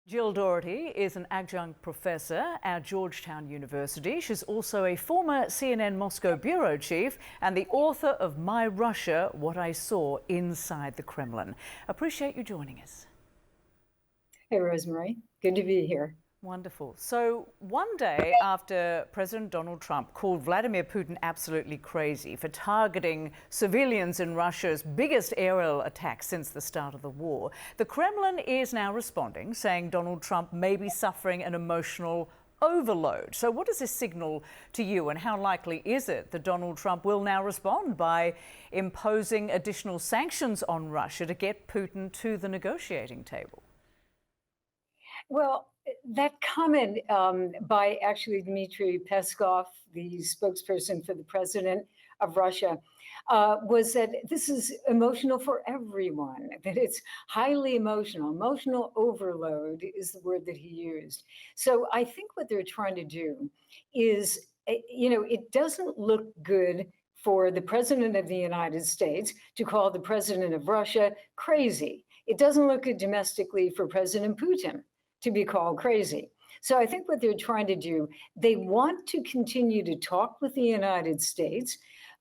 Jill Doherty is an adjunct professor at Georgetown University. She's also a former CNN Moscow bureau chief and the author of My Russia, What I Saw Inside the Kremlin. Appreciate you joining us. Hey, Rosemary. Good to be here. Wonderful. So one day after President Donald Trump called Vladimir Putin absolutely crazy for targeting civilians in Russia's biggest aerial attack since the start of the war, the Kremlin is now responding, saying Donald Trump may be suffering an emotional overload. So what does this signal to you, and how likely is it that Donald Trump will now respond by imposing additional sanctions on Russia to get Putin to the negotiating table? Well, that comment by actually Dmitry Peskov, the spokesperson for the president of Russia, was that this is emotional for everyone, that it's highly emotional. Emotional overload is the word that he used. So I think what they're trying to do is, it doesn't look good for the president of the United States to call the president of Russia crazy. It doesn't look good domestically for President Putin to be called crazy. So I think what they're trying to do, they want to continue to talk with the United States.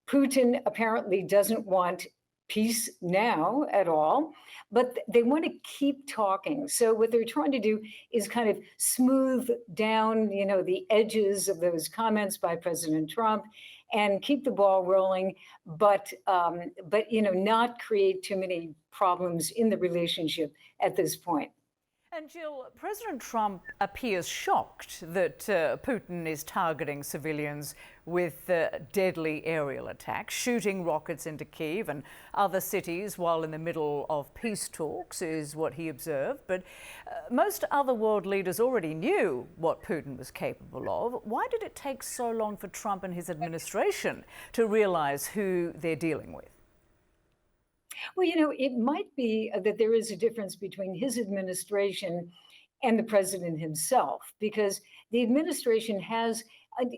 Putin apparently doesn't want peace now at all, but they want to keep talking. So what they're trying to do is kind of smooth down, the edges of those comments by President Trump and keep the ball rolling, but not create too many problems in the relationship at this point. And Jill, President Trump appears shocked that Putin is targeting civilians with deadly aerial attacks, shooting rockets into Kyiv and other cities while in the middle of peace talks, is what he observed. But most other world leaders already knew what Putin was capable of. Why did it take so long for Trump and his administration to realize who they're dealing with? Well, it might be that there is a difference between his administration and the president himself, because the administration has,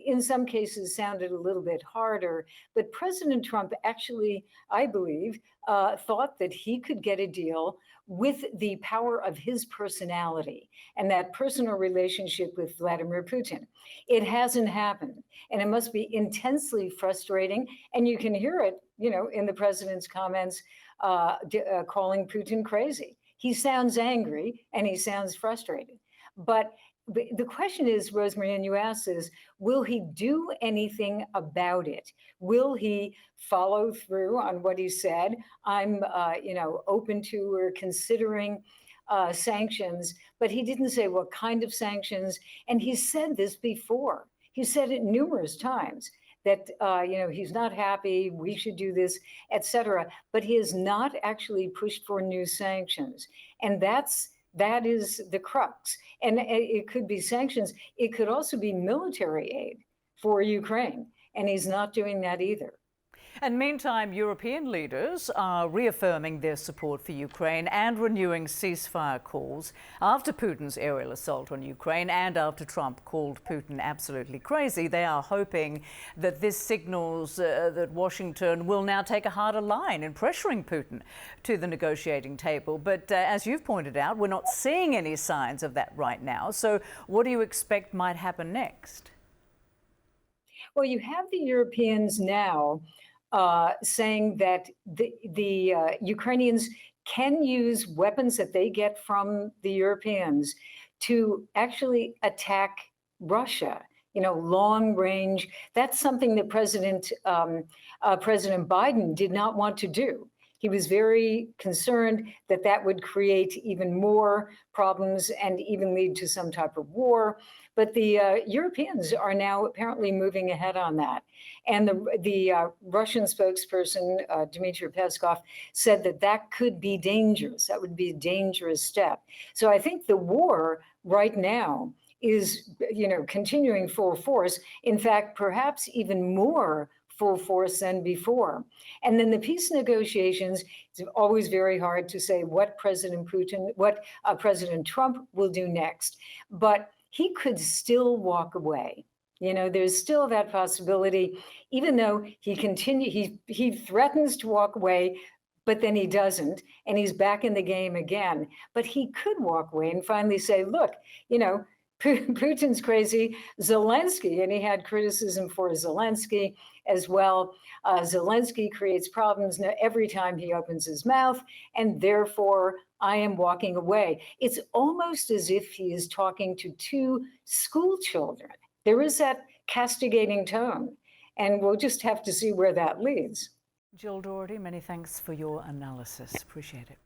in some cases, sounded a little bit harder. But President Trump actually, I believe, thought that he could get a deal with the power of his personality and that personal relationship with Vladimir Putin. It hasn't happened, and it must be intensely frustrating. And you can hear it, in the president's comments, calling Putin crazy. He sounds angry and he sounds frustrated. But the question is, Rosemary, and you asked is, will he do anything about it? Will he follow through on what he said? I'm, open to or considering sanctions, but he didn't say what kind of sanctions. And he said this before. He said it numerous times that, he's not happy, we should do this, et cetera. But he has not actually pushed for new sanctions. And that is the crux. And it could be sanctions. It could also be military aid for Ukraine. And he's not doing that either. And meantime, European leaders are reaffirming their support for Ukraine and renewing ceasefire calls after Putin's aerial assault on Ukraine and after Trump called Putin absolutely crazy. They are hoping that this signals that Washington will now take a harder line in pressuring Putin to the negotiating table. But as you've pointed out, we're not seeing any signs of that right now. So what do you expect might happen next? Well, you have the Europeans now saying that the Ukrainians can use weapons that they get from the Europeans to actually attack Russia, long range. That's something that President Biden did not want to do. He was very concerned that that would create even more problems and even lead to some type of war. But the Europeans are now apparently moving ahead on that. And the Russian spokesperson, Dmitry Peskov, said that that could be dangerous. That would be a dangerous step. So I think the war right now is, continuing full force. In fact, perhaps even more full force than before. And then the peace negotiations, it's always very hard to say what President Trump will do next. But he could still walk away. There's still that possibility, even though he threatens to walk away but then he doesn't, and he's back in the game again. But he could walk away and finally say, look, you know, Putin's crazy, Zelensky, and he had criticism for Zelensky as well. Zelensky creates problems every time he opens his mouth, and therefore I am walking away. It's almost as if he is talking to two school children. There is that castigating tone, and we'll just have to see where that leads. Jill Doherty, many thanks for your analysis. Appreciate it.